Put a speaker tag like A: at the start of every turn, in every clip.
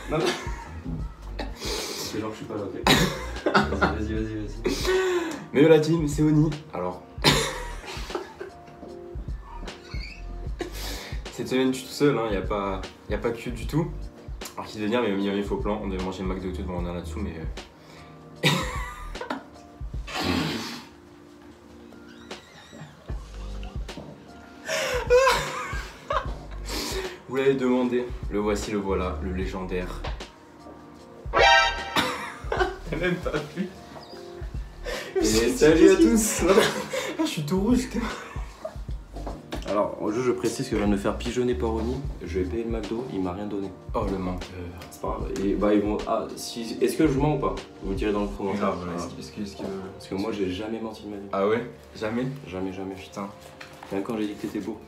A: Non, non. C'est genre que je suis pas là, ok. Vas-y.
B: Mais la team, c'est Oni. Alors. Cette semaine, je suis tout seul, hein, y a pas que du tout. Alors qu'il devait venir, mais il y avait un faux plan. On devait manger le McDo et tout, bon, on est là-dessous, mais. Vous l'avez demandé, le voici, le voilà, le légendaire. T'as même pas vu.
A: Et salut à tous.
B: Je suis tout rouge.
A: Alors, je précise que je viens de me faire pigeonner par Oni. Je vais payer le McDo, il m'a rien donné.
B: Oh le menteur.
A: C'est pas grave. Et bah, ils vont. Ah, si... est-ce que je mens ou pas? Vous me direz dans le commentaire.
B: Est-ce que...
A: Parce que moi, j'ai jamais menti de ma vie.
B: Ah ouais? Jamais?
A: Jamais.
B: Putain.
A: Même quand j'ai dit que t'étais beau.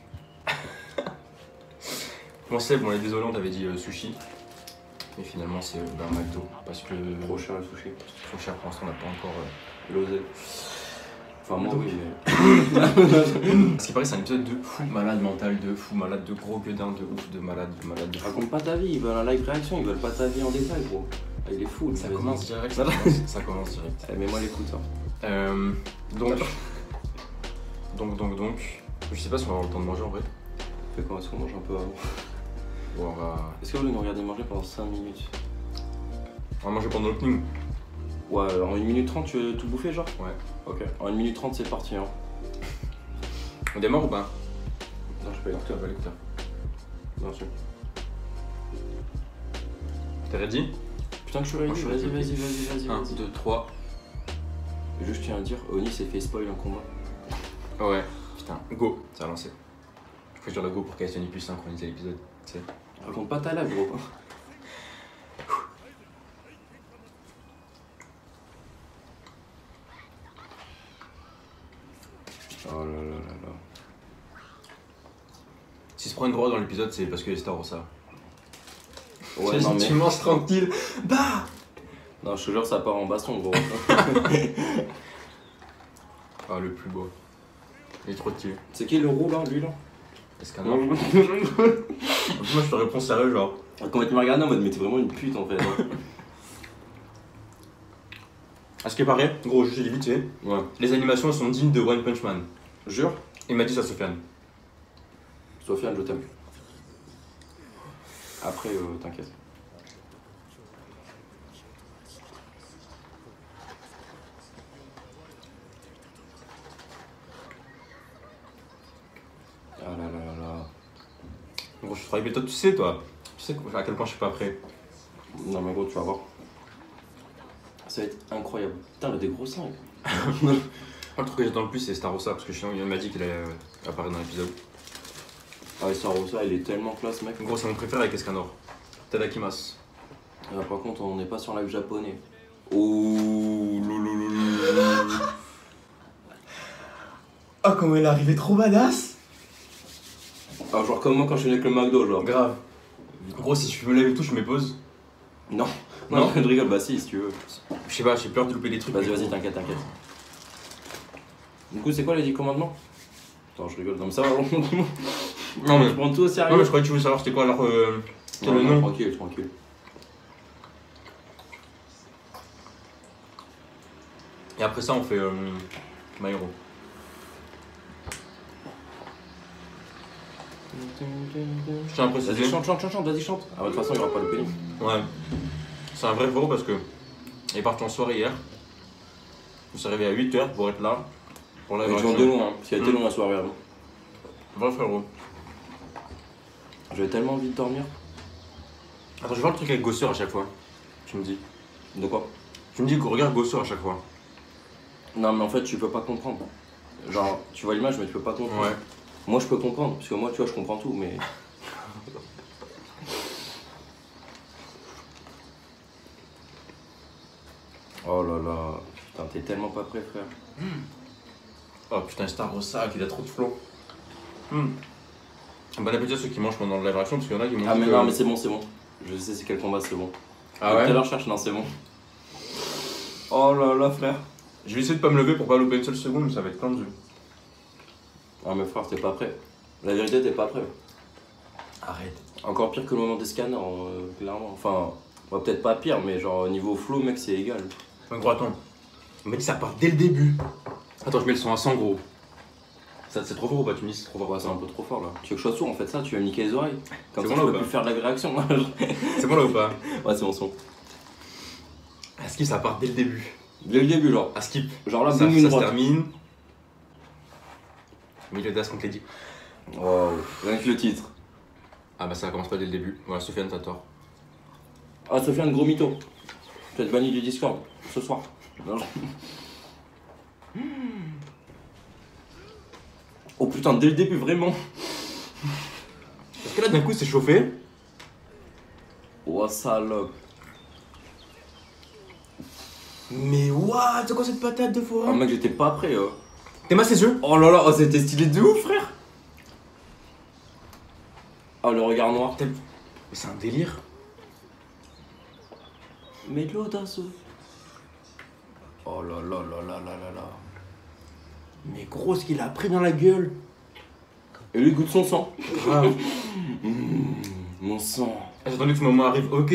B: Bon Seb, on est désolé, on t'avait dit sushi. Mais finalement c'est un McDo. Parce que...
A: Trop cher le sushi.
B: Trop cher pour l'instant, on n'a pas encore
A: l'osé. Enfin, moi, oui, mais.
B: Ce qui paraît, c'est un épisode de fou malade mental, de fou malade, de gros gueudin, de ouf, de malade de fou.
A: Raconte pas ta vie, ils veulent un live réaction, ils veulent pas ta vie en détail, gros. Ah, il est fou,
B: ça commence direct. Ça commence direct.
A: Eh, mets-moi l'écoute, hein.
B: Donc, je sais pas si on va avoir le temps de manger en vrai.
A: Fait quoi, est-ce qu'on mange un peu avant?
B: Bon, on va...
A: Est-ce que vous voulez nous regarder manger pendant 5 minutes?
B: On va manger pendant l'opening.
A: Ouais, en 1 minute 30, tu veux tout bouffer, genre?
B: Ouais.
A: Ok, en 1 minute 30, c'est parti, hein.
B: On démarre ou pas?
A: Non, je peux
B: lecteur, pas lecteur.
A: Bien sûr.
B: T'es ready?
A: Putain que je suis ready, vas-y.
B: 1, 2, 3.
A: Juste, je tiens à dire, Oni s'est fait spoil un combat.
B: Ouais, putain, go, ça a lancé. Faut que je dise le go pour qu'Aston puisse synchroniser l'épisode, tu sais.
A: Raconte pas ta live, gros. Oh là là là là.
B: Si se prend une droite dans l'épisode, c'est parce que les Star Rosa.
A: Ouais, non mais.
B: Tu manges tranquille. Bah.
A: Non, je te jure, ça part en baston, gros.
B: Ah, le plus beau. Il est trop stylé.
A: C'est qui le roux là, lui là?
B: Est-ce qu'un ange? Moi, je te réponds sérieux, genre.
A: Quand tu m'as regardé en mode, mais t'es vraiment une pute en fait. Hein.
B: À ce qui paraît, gros, je te dis vite fait.
A: Ouais.
B: Les animations sont dignes de One Punch Man.
A: Jure?
B: Il m'a dit ça, Sofiane.
A: Sofiane, je t'aime. Après, t'inquiète. Ah là là là là.
B: Gros, je travaille, mais toi, tu sais, toi. Tu sais à quel point je suis pas prêt.
A: Non, mais gros, tu vas voir. Ça va être incroyable. Putain, il a des gros seins.
B: Moi, le truc que j'attends le plus, c'est Star Rosa, parce que il m'a dit qu'il allait apparaître dans l'épisode.
A: Ah, et Star Rosa, il est tellement classe, mec.
B: Gros, c'est mon préféré avec Escanor. Tadakimasu.
A: Ah, par contre, on n'est pas sur live japonais. Oh,
B: Ah, comment elle est arrivée trop badass.
A: Ah, genre comme moi quand je suis avec le McDo, genre.
B: Grave. Gros, si je me lève et tout, je me pose.
A: Non.
B: Non,
A: je rigole, bah si tu veux.
B: Je sais pas, j'ai peur de louper des trucs.
A: Vas-y, t'inquiète. Du coup, c'est quoi les 10 commandements? Attends, je rigole, non mais ça va,
B: Non mais
A: je prends tout au sérieux.
B: Non mais je croyais que tu voulais savoir c'était quoi alors
A: non,
B: le nom.
A: Tranquille.
B: Et après ça on fait My Hero. Je tiens à préciser.
A: Vas-y, chante, vas-y, chante. Ah, de toute façon, il n'y aura pas le pénis.
B: Ouais. C'est un vrai frérot parce que il est parti en soirée hier. Il s'est réveillé à 8h pour être là. Pour la
A: Ils sont de loin, hein, parce qu'il a été long la soirée avant.
B: Vrai frérot.
A: J'avais tellement envie de dormir.
B: Attends, je vais voir le truc avec Gosser à chaque fois. Tu me dis.
A: De quoi?
B: Tu me dis regarde Gosser à chaque fois.
A: Non, mais en fait, tu peux pas comprendre. Genre, tu vois l'image, mais tu peux pas comprendre.
B: Ouais.
A: Moi, je peux comprendre, parce que moi, tu vois, je comprends tout, mais. Oh là là. Putain, t'es tellement pas prêt, frère.
B: Oh putain, Star Rosa, qu'il a trop de flow. Bon appétit à ceux qui mangent pendant la live action parce qu'il y en a qui mangent.
A: Ah, mais non, mais c'est bon. Je sais c'est quel combat, c'est bon.
B: Ah ouais?
A: Tout à l'heure, je cherche, non, c'est bon. Oh là là, frère.
B: Je vais essayer de pas me lever pour pas louper une seule seconde, mais ça va être plein de jeux.
A: Ah, mais frère, t'es pas prêt. La vérité, t'es pas prêt.
B: Arrête.
A: Encore pire que le moment des scanners, clairement. Enfin, Ouais, peut-être pas pire, mais genre, au niveau flow, mec, c'est égal.
B: Ouais, gros, attends. On m'a dit ça part dès le début. Attends, je mets le son à 100, gros. Ça, c'est trop fort ou pas? Tu me dis c'est trop fort.
A: Ouais, c'est un peu trop fort là. Tu veux que je sois sourd en fait, ça? Tu vas me niquer les oreilles. Comme
B: C'est
A: ça,
B: bon,
A: je
B: là,
A: peux
B: ou
A: plus faire de la réaction.
B: C'est bon là ou pas?
A: Ouais, c'est bon son.
B: À skip, ça part dès le début.
A: Dès le début, genre.
B: À skip.
A: Genre là,
B: Ça,
A: boum,
B: ça
A: une
B: se
A: droite.
B: termine. Milieu d'as contre Lady.
A: Wow, rien que le titre.
B: Ah bah ça commence pas dès le début. Ouais, Sofiane, t'as tort.
A: Ah, Sofiane, gros mytho. Tu vas être banni du Discord ce soir. Non, oh putain, dès le début, vraiment.
B: Parce que là, d'un coup, c'est chauffé.
A: Oh, salope.
B: Mais what? C'est quoi cette patate de
A: Ah,
B: forain?
A: mec, j'étais pas prêt.
B: T'es ma ses yeux?
A: Oh là là, oh, c'était stylé de ouf, frère. Oh, le regard noir.
B: Mais c'est un délire.
A: Mais l'audace. Oh là là là là là là là.
B: Mais gros, ce qu'il a pris dans la gueule.
A: Et lui, il goûte son sang.
B: Grave.
A: Mon sang.
B: Ah, j'attendais que ce moment arrive. Ok.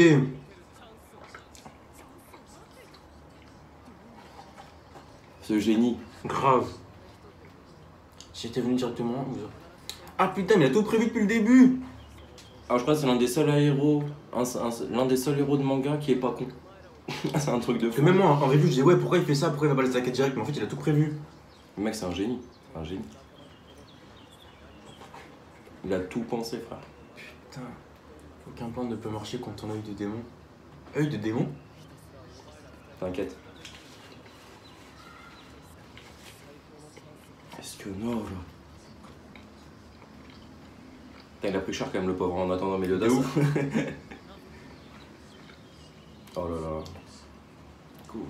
A: Ce génie.
B: Grave. J'étais venu directement. Ah putain, mais il a tout prévu depuis le début.
A: Ah, je crois que c'est l'un des seuls héros. L'un des seuls héros de manga qui est pas con. C'est un truc de
B: Que
A: fou.
B: même moi, en review, je disais ouais, pourquoi il fait ça? Pourquoi il va pas laisser la quête direct? Mais en fait, il a tout prévu.
A: Le mec, c'est un génie. Un génie. Il a tout pensé, frère.
B: Putain. Aucun plan ne peut marcher contre ton œil de démon. Œil de démon?
A: T'inquiète. Est-ce que non, là? Putain, il a pris cher quand même, le pauvre, en attendant Meliodas.
B: De ouf.
A: Oh là là. Cool.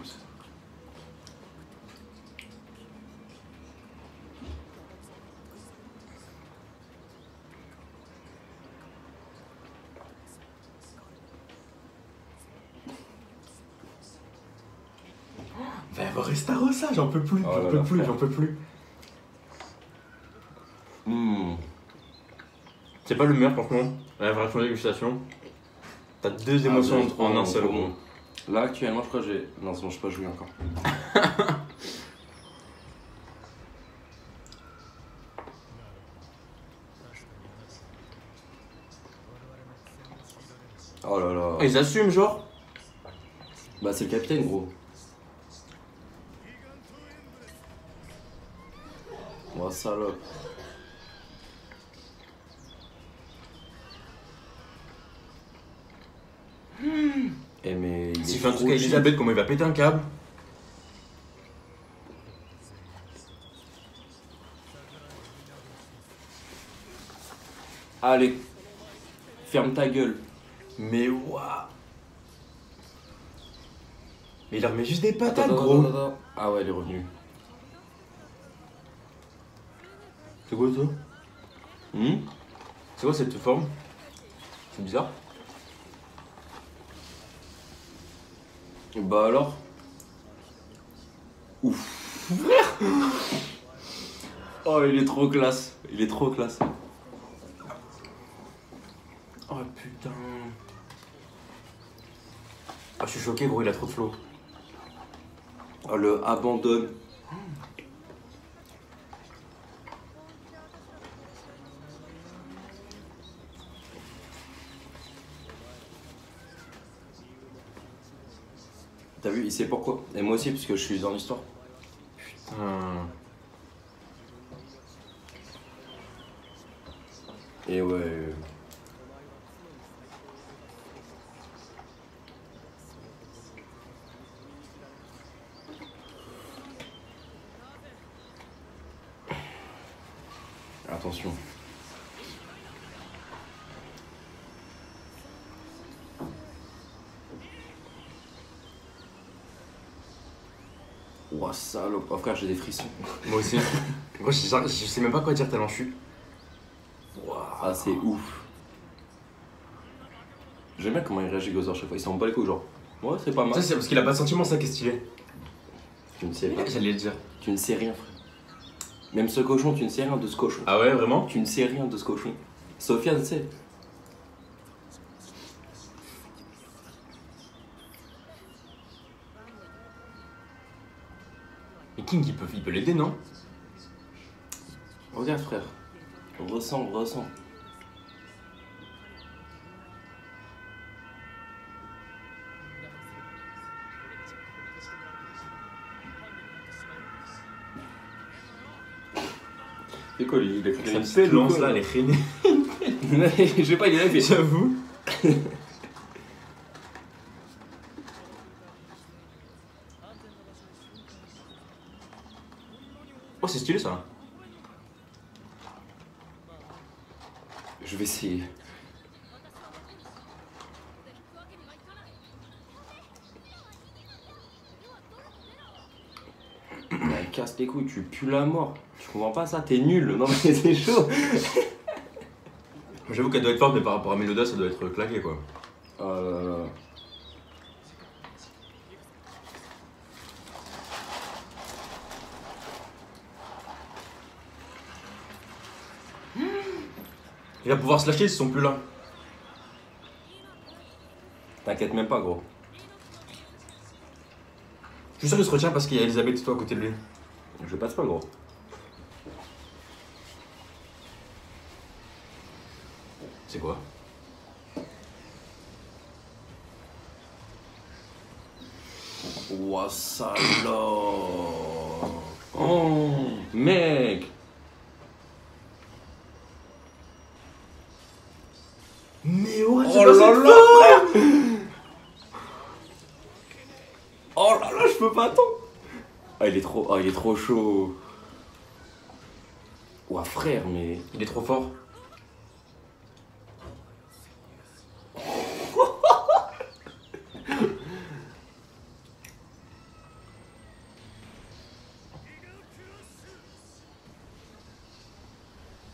B: Va y avoir Restarossa, j'en peux plus,
A: Oh
B: j'en
A: là
B: peux
A: là,
B: plus,
A: frère.
B: j'en peux plus.
A: Mmh.
B: C'est pas le meilleur franchement, la version dégustation. T'as deux émotions
A: Ah,
B: en un seul
A: trop
B: gros.
A: bon. Là actuellement je crois que j'ai. Non c'est bon, je peux pas jouer encore. Oh là là.
B: Ils assument genre.
A: Bah c'est le capitaine gros. Oh salope. Eh mais il
B: S'il
A: est
B: fait un truc
A: trop
B: à
A: cheap.
B: Elisabeth, comment il va péter un câble?
A: Allez. Ferme ta gueule.
B: Mais waouh! Mais il leur met juste des patates
A: Attends,
B: gros!
A: attends. Ah ouais il est revenu.
B: C'est quoi ça?
A: Hmm.
B: C'est quoi cette forme? C'est bizarre.
A: Bah alors. Ouf. Frère. Oh il est trop classe. Il est trop classe.
B: Oh putain. Ah je suis choqué gros, il a trop de flow.
A: Oh le abandonne. T'as vu, il sait pourquoi. Et moi aussi, parce que je suis dans l'histoire.
B: Putain.
A: Et ouais. Attention. Ouah, salope. Oh frère, j'ai des frissons.
B: Moi aussi. Moi je sais même pas quoi dire tellement je suis.
A: Ah, c'est ouf. J'aime bien comment il réagit Gozer chaque fois. Il s'en bat les couilles, genre. Ouais, c'est pas mal.
B: Ça c'est parce qu'il a pas de sentiment, ça qui est stylé.
A: Tu ne sais pas.
B: J'allais le dire.
A: Tu ne sais rien, frère. Même ce cochon, tu ne sais rien de ce cochon.
B: Ah ouais, vraiment?
A: Tu ne sais rien de ce cochon. Sofiane sait.
B: King, il peut l'aider, non?
A: Regarde, frère. Ressens, ressens. C'est quoi lui? Il a fait
B: Ça
A: une
B: se lance
A: pelle,
B: là, les traînées.
A: Je sais pas, il est là, il fait.
B: J'avoue. Oh, c'est stylé ça.
A: Je vais essayer. Mais casse les couilles, tu pues la mort. Tu comprends pas ça? T'es nul. Non mais c'est chaud.
B: J'avoue qu'elle doit être forte, mais par rapport à Meloda, ça doit être claqué quoi.
A: Oh là là.
B: Il va pouvoir se lâcher s'ils sont plus là.
A: T'inquiète même pas, gros.
B: Je suis sûr qu'il se retient parce qu'il y a Elisabeth et toi à côté de lui.
A: Je passe pas, gros.
B: C'est quoi?
A: Ouah, salope. Oh, mec.
B: Mais ouais,
A: Oh là là, frère. Oh là là, je peux pas attendre. Ah, il est trop chaud. Ouah, frère, mais...
B: Il est trop fort.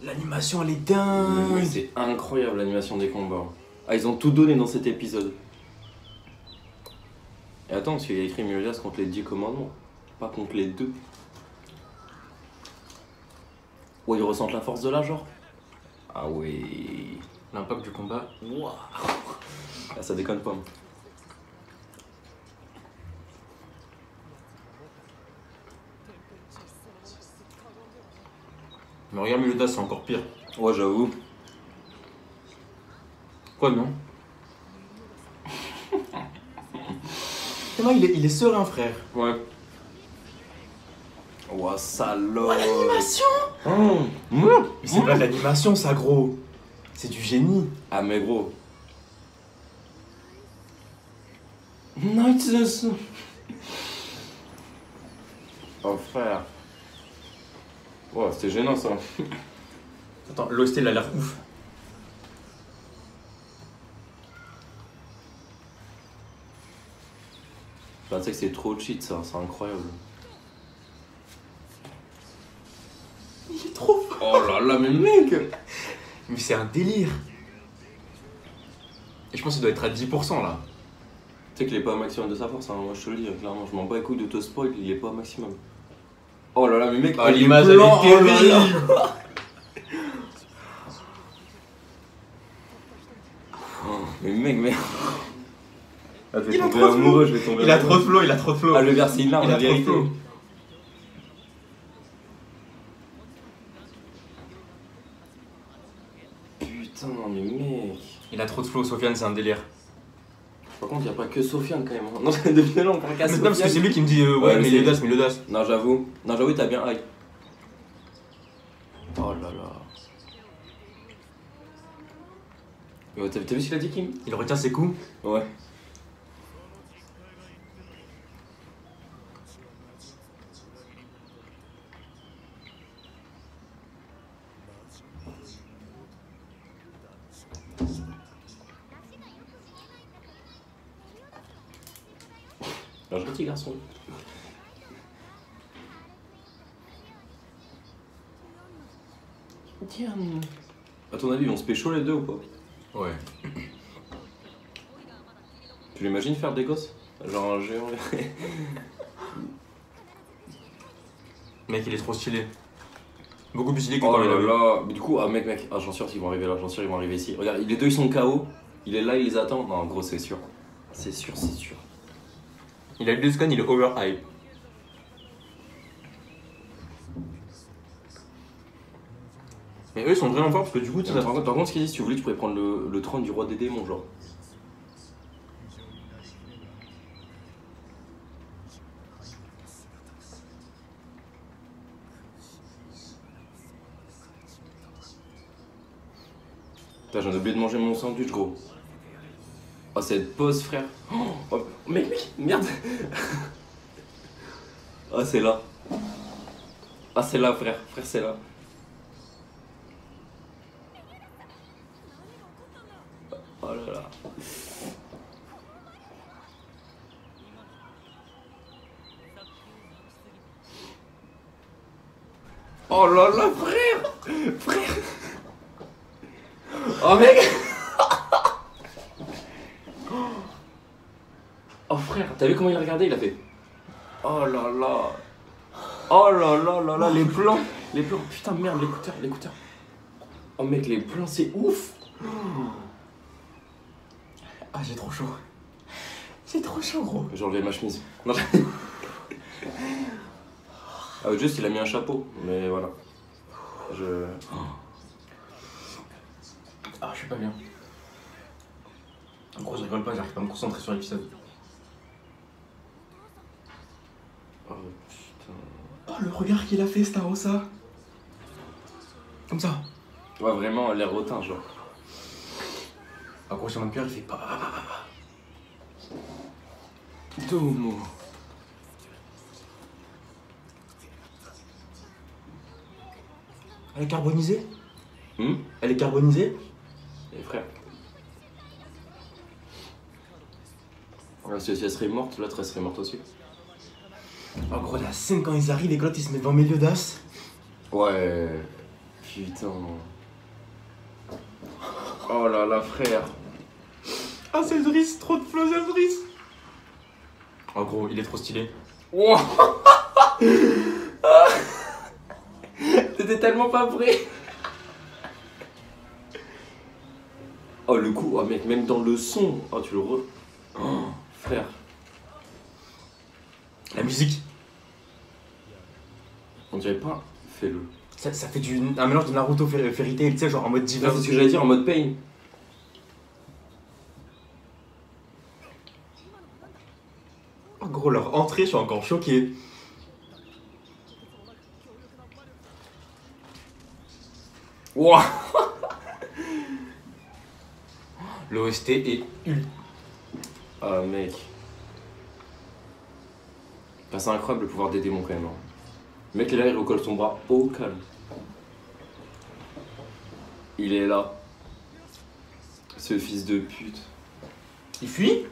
B: L'animation elle est dingue.
A: Mais c'est incroyable l'animation des combats. Ah, ils ont tout donné dans cet épisode. Et attends, parce qu'il y a écrit Meliodas contre les 10 commandements, pas contre les 2. Ouais, ils ressentent la force de la genre. Ah ouais.
B: L'impact du combat.
A: Waouh. Ah, ça déconne pas.
B: Mais regarde Meloda, c'est encore pire.
A: Ouais, j'avoue.
B: Quoi non? Il est serein frère.
A: Ouais. Ouah, salope.
B: Oh l'animation!
A: Mais
B: c'est pas de l'animation ça gros. C'est du génie.
A: Ah mais gros. Nice. Oh frère. Ouais, c'était gênant ça.
B: Attends, l'OST il a l'air ouf.
A: Bah, tu sais que c'est trop cheat ça, c'est incroyable.
B: Il est trop fort.
A: Oh là là, mais mec.
B: Mais c'est un délire. Et je pense qu'il doit être à 10% là.
A: Tu sais qu'il est pas au maximum de sa force, hein. Moi je te le dis clairement, je m'en bats les couilles de te spoil, il est pas au maximum. Oh là là, mais mec,
B: oh, l'image elle
A: blanc,
B: est terrible.
A: Oh, mais mec, merde. Ah, je vais
B: Il a
A: tomber
B: trop de
A: amoureux, je vais tomber
B: Il a
A: amoureux.
B: trop de flow, il a trop de flow.
A: Ah, le verre c'est une larme,
B: Il
A: la
B: a trop de
A: vérité.
B: flow.
A: Putain, mais mec.
B: Il a trop de flow, Sofiane, c'est un délire.
A: Par contre, y'a pas que Sofiane quand même. hein. Non, depuis là, on parle qu'à
B: Mais non,
A: Sofiane.
B: parce que c'est lui qui me dit
A: Ouais,
B: ouais,
A: mais
B: mais
A: c'est-
B: Melodas.
A: Non, j'avoue. Non, j'avoue, t'as bien hype. Oh là là. T'as vu ce qu'il a dit, Kim?
B: Il retient ses coups.
A: Ouais. Un gentil garçon. Tiens. A ton avis, on se pécho les deux ou pas?
B: Ouais.
A: Tu l'imagines faire des gosses? Genre un géant.
B: Mec, il est trop stylé. Beaucoup plus stylé que
A: Oh
B: quand il
A: là
B: a vu.
A: là. Mais du coup, ah mec, ah, j'en suis sûr qu'ils vont arriver là, j'en suis sûr qu'ils vont arriver ici. Regarde, les deux ils sont KO. Il est là, il les attend. Non, gros, c'est sûr. C'est sûr, c'est sûr.
B: Il a eu deux scans, il est overhype. Mais eux, ils sont vraiment forts parce que du coup, tu sais,
A: Par contre, ce qu'ils disent, si tu voulais, tu pourrais prendre le trône du roi des démons, genre. Putain, j'en ai oublié de manger mon sandwich, gros. Oh, cette pause, frère. Oh, mec, merde. Ah, c'est là. Ah, c'est là, frère. Frère, c'est là. Oh là là. Oh là là, frère. Frère. Oh, mec. Oh, frère, t'as vu comment il a regardé? Il a fait. Oh là là. Oh là là là là, les plans. Les plans. Putain, merde, l'écouteur. Oh, mec, les plans, c'est ouf.
B: Ah, j'ai trop chaud. J'ai trop chaud, gros.
A: J'ai enlevé ma chemise. Non, ah, juste, il a mis un chapeau, mais voilà.
B: Ah, je suis pas bien. En gros, je rigole pas, j'arrive pas à me concentrer sur l'épisode.
A: Oh putain.
B: Oh, le regard qu'il a fait, Starossa. Comme ça.
A: Ouais, vraiment, l'air hautain, genre.
B: En gros, sur mon cœur, il fait pas.
A: Domo.
B: Elle est carbonisée. Elle est carbonisée.
A: Et frère. Ouais, si elle serait morte, l'autre elle serait morte aussi.
B: En gros, la scène quand ils arrivent, les gars, ils se mettent devant Meliodas.
A: Ouais. Putain. Oh là là, frère.
B: Ah, c'est Driss, trop de flow, c'est Driss. En gros, il est trop stylé.
A: Wow. T'étais tellement pas prêt. Oh le coup, oh mec, même dans le son. Oh tu le Oh, frère.
B: La musique.
A: On dirait pas, fais-le.
B: Ça fait un mélange de Naruto Fairy Tail, tu sais, genre en mode divin.
A: C'est ce que j'allais dire en mode pain.
B: Oh gros, leur entrée, je suis encore choqué.
A: Wow.
B: L'OST est ultra.
A: Ah mec. Enfin, c'est incroyable le pouvoir des démons quand même. Hein. Le mec il est là, il recolle son bras au calme. Il est là. Ce fils de pute.
B: Il fuit.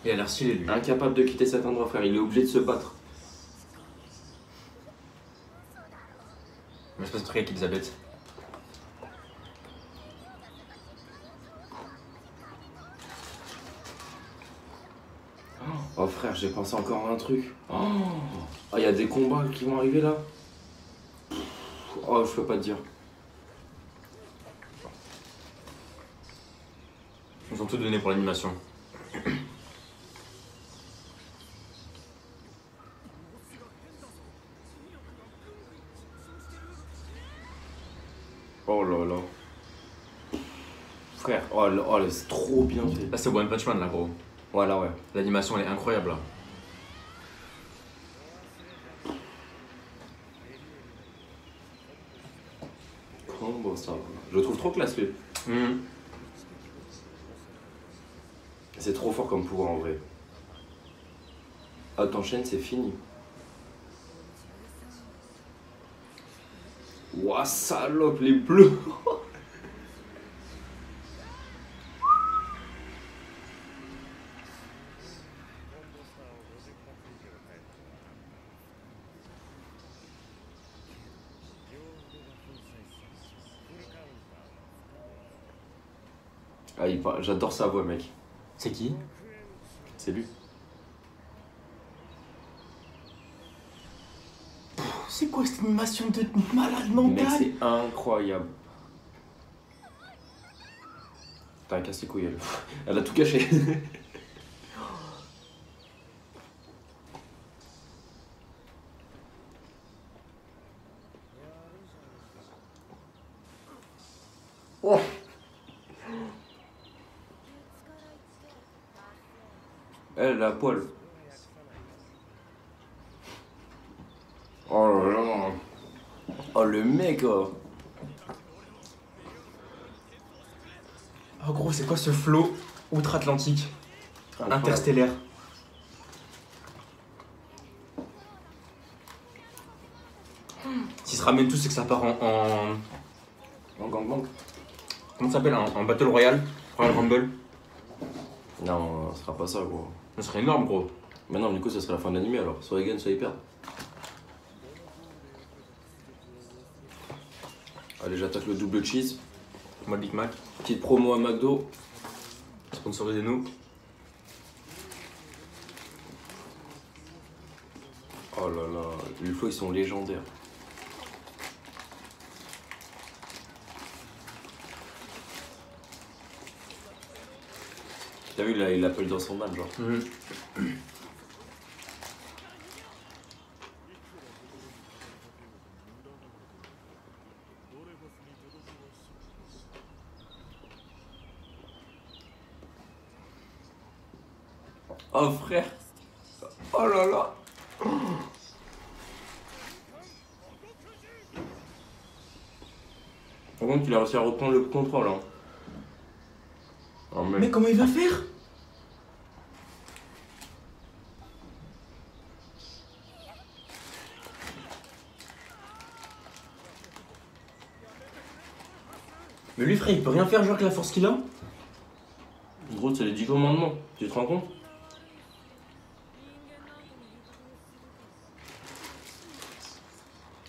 B: Il a l'air stylé lui.
A: Incapable de quitter cet endroit, frère. Il est obligé de se battre.
B: Mais je passe un truc avec Elisabeth.
A: Oh frère, j'ai pensé encore à un truc. Oh, il y a des combats qui vont arriver là. Oh, je peux pas te dire.
B: Ils ont tout donné pour l'animation.
A: Oh là là. Frère, oh, c'est trop bien fait.
B: Là, c'est One Punch Man là, gros.
A: Voilà, ouais.
B: L'animation, elle est incroyable là.
A: Bon, ça, je le trouve trop classe lui. C'est trop fort comme pouvoir en vrai. Ah, t'enchaînes, c'est fini. Ouah, salope, les bleus. Ah, j'adore sa voix, mec.
B: C'est qui?
A: C'est lui.
B: C'est quoi cette animation de malade
A: Mec,
B: mental?
A: c'est incroyable. T'as un casse les couilles, elle. Elle a tout caché. Oh. Elle, la poêle. Oh là là. Oh le mec oh.
B: Oh gros, c'est quoi ce flow outre-Atlantique, interstellaire? S'ils se ramènent tous, c'est que ça part en
A: gangbang.
B: Comment ça s'appelle? En Battle Royale? Royal Rumble?
A: Non, ce sera pas ça gros.
B: Ça serait énorme gros.
A: Mais non, du coup, ça serait la fin de l'anime alors. Soit ils gagnent, soit ils perdent. Allez, j'attaque le double cheese.
B: Moi, Big Mac.
A: Petite promo à McDo.
B: Sponsorisez-nous.
A: Oh là là, les flots ils sont légendaires. T'as vu là, il l'appelle dans son âme genre. Oh frère. Oh là là. Par contre, il a réussi à reprendre le contrôle. Hein. Oh,
B: mais comment il va faire? Mais lui frère, il peut rien faire genre avec la force qu'il a?
A: Gros, c'est les 10 commandements, tu te rends compte?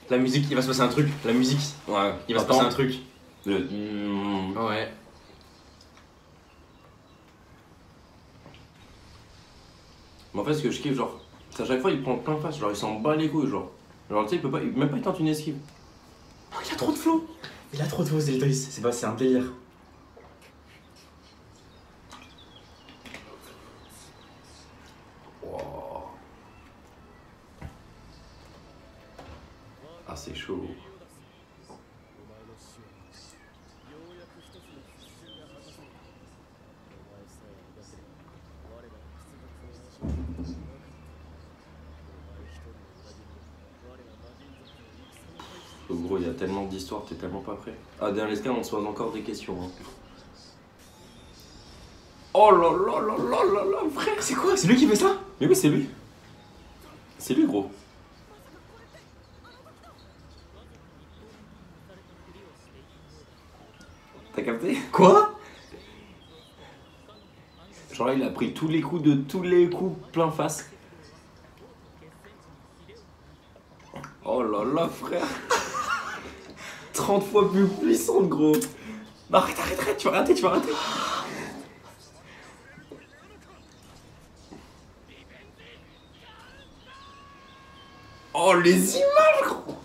B: La musique, il va se passer un truc. La musique,
A: ouais,
B: il va se passer un truc.
A: Ouais. Mais en fait, ce que je kiffe, genre, c'est à chaque fois il prend plein face, genre il s'en bat les couilles, genre. Genre, tu sais, il peut pas, même pas il tente une esquive.
B: Oh, il a trop de flow. Il a trop de flow, Zelda, c'est un délire.
A: Wow. Ah, c'est chaud. Gros, il y a tellement d'histoires, t'es tellement pas prêt. Ah, dans l'escale, on se pose encore des questions. Hein. Oh là là là là là là, frère,
B: C'est quoi? C'est lui qui fait ça?
A: Mais oui, c'est lui. C'est lui, gros. T'as capté?
B: Quoi?
A: Genre là, il a pris tous les coups de tous les coups plein face. Oh là là, frère. 30 fois plus puissante, gros. Non, arrête, tu vas rater. Oh, les images, gros.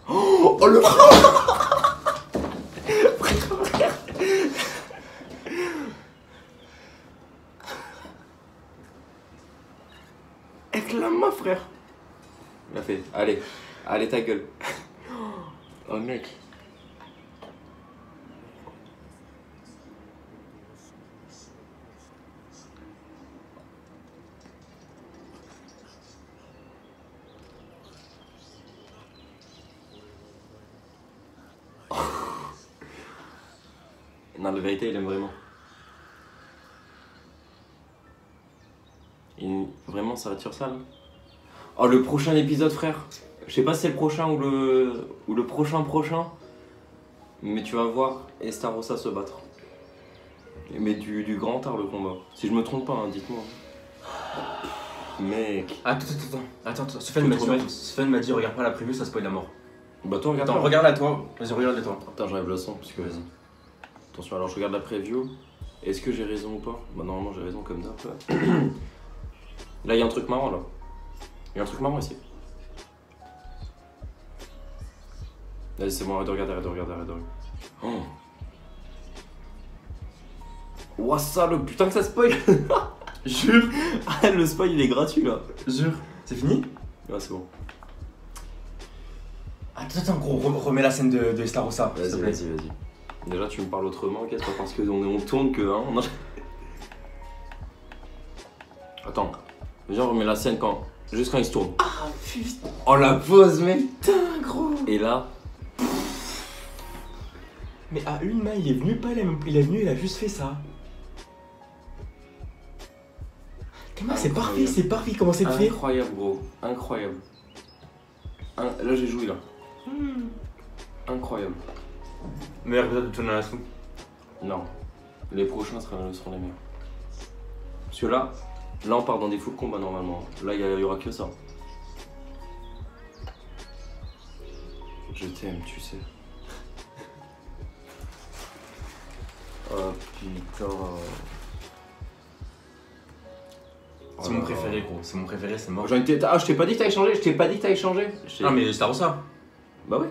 A: Oh, le frère. Avec la main, frère. Il a fait, allez ta gueule. Oh mec. Non, la vérité, il aime vraiment. Vraiment, ça va sur ça, là. Oh, le prochain épisode, frère. Je sais pas si c'est le prochain ou le prochain. Mais tu vas voir Estarossa se battre. Mais du grand art, le combat. Si je me trompe pas, hein, dites-moi. Mec.
B: Attends. Sven m'a dit, regarde pas la prévue, ça spoil la mort.
A: Bah, toi, regarde.
B: Attends, regarde-la toi. Vas-y, regarde-la toi.
A: Attends, j'enlève le son, parce que vas-y. Attention, alors je regarde la preview. Est-ce que j'ai raison ou pas? Bah, normalement, j'ai raison comme d'hab. Là, il y a un truc marrant, là. Il y a un truc marrant ici. Vas-y, c'est bon, arrête de regarder. Oh. Ouah, ça, le putain que ça spoil.
B: Jure.
A: Ah, le spoil, il est gratuit, là.
B: Jure. C'est fini?
A: Ouais, c'est bon.
C: Attends, gros, remets la scène de Estarossa. s'il te
A: Vas-y,
C: plaît.
A: vas-y. Déjà, tu me parles autrement, ok? C'est pas parce qu'on tourne que. Hein, Attends. Déjà, on remet la scène juste quand il se tourne.
C: Ah putain.
A: Oh la pause, mec!
C: Putain, gros.
A: Et là.
C: Mais à une main, il est venu pas, il est venu, il a juste fait ça. Comment c'est parfait, comment c'est fait.
A: Incroyable, gros. Incroyable. Là, j'ai joué, là. Incroyable.
B: Meilleur épisode de Tonalasu.
A: Non. Les prochains seront les meilleurs. Parce que là, on part dans des full combats normalement. Là, il y aura que ça. Je t'aime, tu sais. Oh putain.
C: C'est mon préféré, gros. C'est mon préféré, c'est mort.
A: Ah, je t'ai pas dit que t'avais changé. Je t'ai pas dit que t'avais changé.
B: Ah, mais Estarossa.
A: Bah ouais.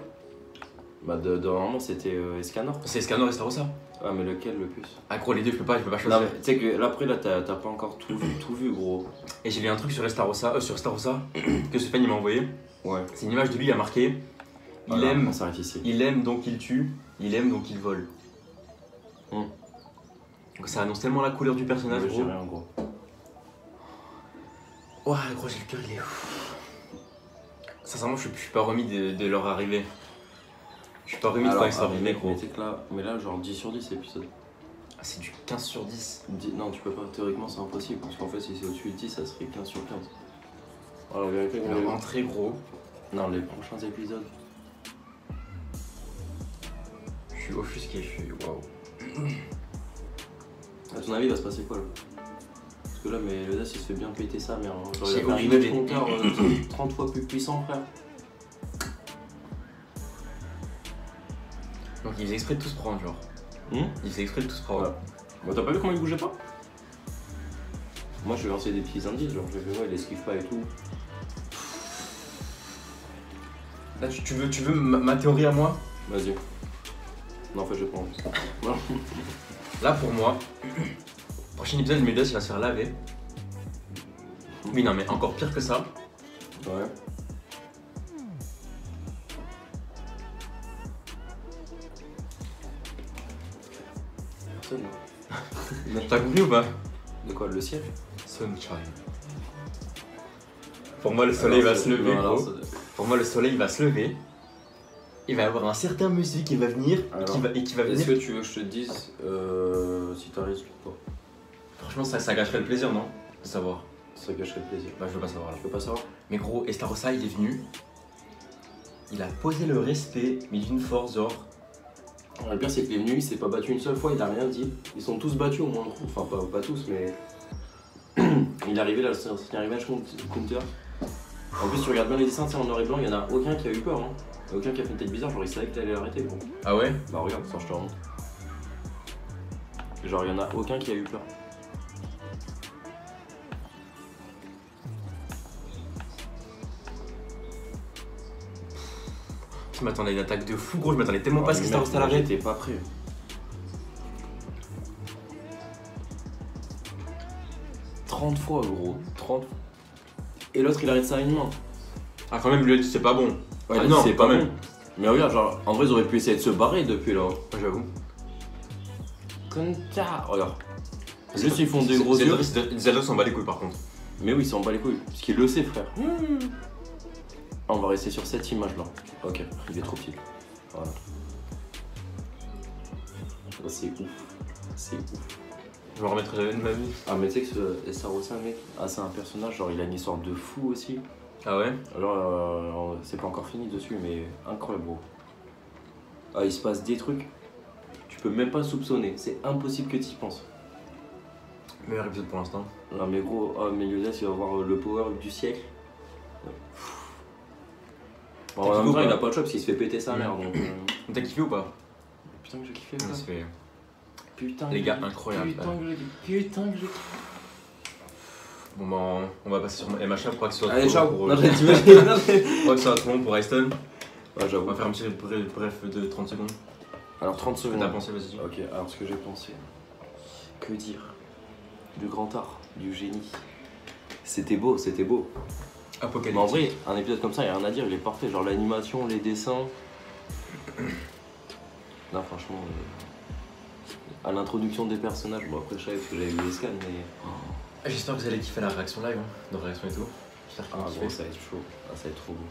A: Bah normalement c'était Escanor.
C: C'est Escanor et Estarossa.
A: Ah mais lequel le plus?
C: Ah gros, les deux, je peux pas
A: Non
C: choisir.
A: mais tu sais que là après là t'as pas encore tout vu gros.
C: Et j'ai lu un truc sur Estarossa, que Stéphane il m'a envoyé.
A: Ouais.
C: C'est une image de lui, il a marqué
A: Voilà, on s'arrête ici.
C: il aime donc il tue, il aime donc il vole.
A: Donc
C: Donc ça annonce tellement la couleur du personnage,
A: je dis
C: gros.
A: rien gros.
C: Ouais, gros, j'ai le cœur, il est ouf. Sincèrement, je suis pas remis de leur arrivée. Je suis pas remis de quand ils sont arrivés, gros.
A: Mais là genre 10 sur 10 l'épisode.
C: Ah, c'est du 15 sur 10.
A: Non tu peux pas, théoriquement c'est impossible. Parce qu'en fait si c'est au-dessus de 10 ça serait 15 sur 15. Alors vérité
C: Leur entrée, gros.
A: Non les prochains épisodes.
C: Je suis offusqué, je suis waouh.
A: À ton avis il va se passer quoi là? Parce que là mais le DAS il se fait bien péter sa mère. Hein. Genre
C: J'ai
A: il a fait un
C: aucune
A: image
C: idée.
A: compteur 30 fois plus puissant frère.
C: Donc il faisait exprès de tout se prendre, genre. Il faisait exprès de tout se prendre.
A: Voilà. Bah t'as pas vu comment il bougeait pas? Moi je vais lancer des petits indices, genre je vais voir il esquive pas et tout.
C: Là, tu veux ma théorie à moi?
A: Vas-y. Non en fait je prends. Voilà.
C: Là pour moi, prochain épisode, Midas il va se faire laver. Oui non mais encore pire que ça.
A: Ouais. Personne.
C: T'as compris ou pas?
A: De quoi, le ciel?
C: Sunshine. Pour moi le soleil va se lever,
A: alors,
C: gros. Pour moi le soleil va se lever. Il va y avoir un certain monsieur qui va venir
A: Alors,
C: qui va
A: Est-ce
C: venir.
A: que tu veux que je te dise si t'as raison ou pas?
C: Franchement ça gâcherait le plaisir, non? De savoir.
A: Ça gâcherait le plaisir.
C: Bah je veux pas savoir là.
A: Je peux pas savoir.
C: Mais gros, Estarossa il est venu. Il a posé le respect, mais d'une force genre.
A: Alors, le pire c'est qu'il est venu, il s'est pas battu une seule fois, il a rien dit. Ils sont tous battus au moins, enfin pas tous mais. Il est arrivé là, c'est un arrivage counter. En plus tu regardes bien les dessins, c'est en noir et blanc, il y en a aucun qui a eu peur hein. Aucun qui a fait une tête bizarre, genre il savait que t'allais l'arrêter gros.
C: Ah ouais?
A: Bah regarde, ça je te remonte. Genre il y en a aucun qui a eu peur.
C: Je m'attendais à une attaque de fou, gros, je m'attendais tellement pas à ce qu'Estarossa l'arrête.
A: J'étais pas prêt. « 30 fois gros, 30. Et l'autre il arrête ça à une main.
C: Ah quand même, lui a dit c'est pas bon.
A: Ouais,
C: Ah non,
A: c'est
C: quand
A: pas
C: même.
A: bon. Mais regarde, genre en vrai ils auraient pu essayer de se barrer depuis là.
C: J'avoue.
A: Regarde. Juste ils font des gros yeux.
C: Zelda s'en bat les couilles par contre.
A: Mais oui, il s'en bat les couilles. Parce qu'il le sait, frère. Ah, on va rester sur cette image là. Ok, il est trop petit. Voilà. Là, c'est ouf. C'est ouf.
C: Je me remettrai jamais de ma vie.
A: Ah, mais tu sais que ce Estarossa, mec, c'est un personnage, genre il a une histoire de fou aussi.
C: Ah ouais?
A: Alors, c'est pas encore fini dessus, mais incroyable, gros. Ah, il se passe des trucs. Tu peux même pas soupçonner. C'est impossible que tu y penses.
C: Meilleur épisode pour l'instant.
A: Non, mais gros, oh, Meliodas, il va avoir le power du siècle. Bon, en même temps, il a pas le choix parce qu'il se fait péter sa mère. Donc,
C: T'as kiffé ou pas?
A: putain, que j'ai kiffé,
C: Ça
A: quoi.
C: se fait.
A: Putain,
C: Les
A: que
C: gars,
A: j'ai-
C: incroyable.
A: Putain, que j'ai kiffé.
C: Bon bah on va passer sur MHA, je crois que ce soit
A: Allez,
C: trop
A: ciao.
C: long pour-
A: Non,
C: Je
A: t'imagines, non, mais-
C: crois que ça va trop long pour Aston.
A: Ouais,
C: On
A: j'avoue.
C: va faire un petit bref de 30 secondes.
A: Alors, 30
C: Ce que
A: secondes.
C: t'as pensé, vas-y.
A: Ok, alors ce que j'ai pensé. Que dire? Du grand art, du génie. C'était beau, c'était beau. Mais
B: Apocalypse.
A: en vrai, un épisode comme ça, il n'y a rien à dire, il est parfait. Genre l'animation, les dessins. Non, franchement. À l'introduction des personnages, bon après je savais parce que j'avais vu les scans, mais.
C: J'espère que vous allez kiffer la réaction live, hein, nos réactions et tout. J'espère que
A: Ah
C: vous
A: bon,
C: kiffez.
A: ça va être chaud. Ah, ça va être trop beau.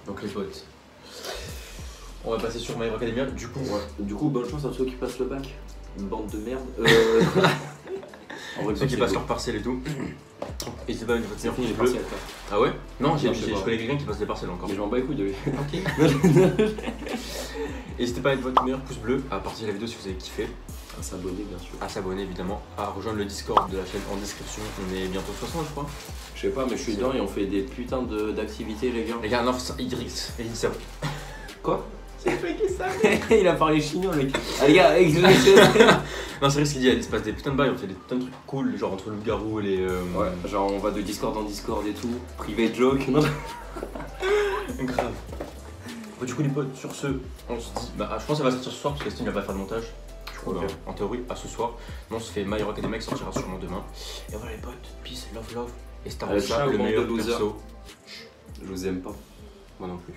C: Donc les potes, on va passer sur My Hero Academia. Du coup,
A: Du coup, bonne chance à ceux qui passent le bac. Une bande de merde. En vrai,
C: ceux qui passent leur partiel et tout. N'hésitez pas à mettre votre
A: C'est
C: meilleur
A: fini les
C: pouce bleu.
A: partiels.
C: Ah ouais? Non,
A: je sais
C: je
A: pas.
C: connais quelqu'un qui passe des partiels encore.
A: Mais je m'en bats les couilles de lui.
C: Ok. N'hésitez pas à mettre votre meilleur pouce bleu, à partager la vidéo si vous avez kiffé,
A: À s'abonner, bien sûr.
C: à s'abonner évidemment, à rejoindre le Discord de la chaîne en description. On est bientôt 60 je crois.
A: Je sais pas, mais je suis dedans et on fait des putains d'activités, les gars.
C: Les gars, non, Idriss, ça.
A: Quoi?
C: C'est le mec qui savent.
A: Il a parlé chinois, mec. Ah, les gars,
C: Non, c'est vrai ce qu'il dit, il se passe des putains de bails, on fait des putains de trucs cool, genre entre le garou et les.
A: Ouais, genre on va de Discord en Discord et tout. Private joke, non?
C: Grave. Bon, du coup, les potes, sur ce, on se dit. Bah, je pense que ça va sortir ce soir parce que Steam va pas faire de montage. Du coup,
A: Oula.
C: en théorie, à ce soir. Mais on se fait My Hero Academia qui sortira sûrement demain. Et voilà, les potes, peace, love, love. Et Star
A: Allez,
C: Wars,
A: ciao,
C: le
A: bande de
C: meilleur
A: losers.
C: perso.
A: Je vous aime pas. Moi non plus.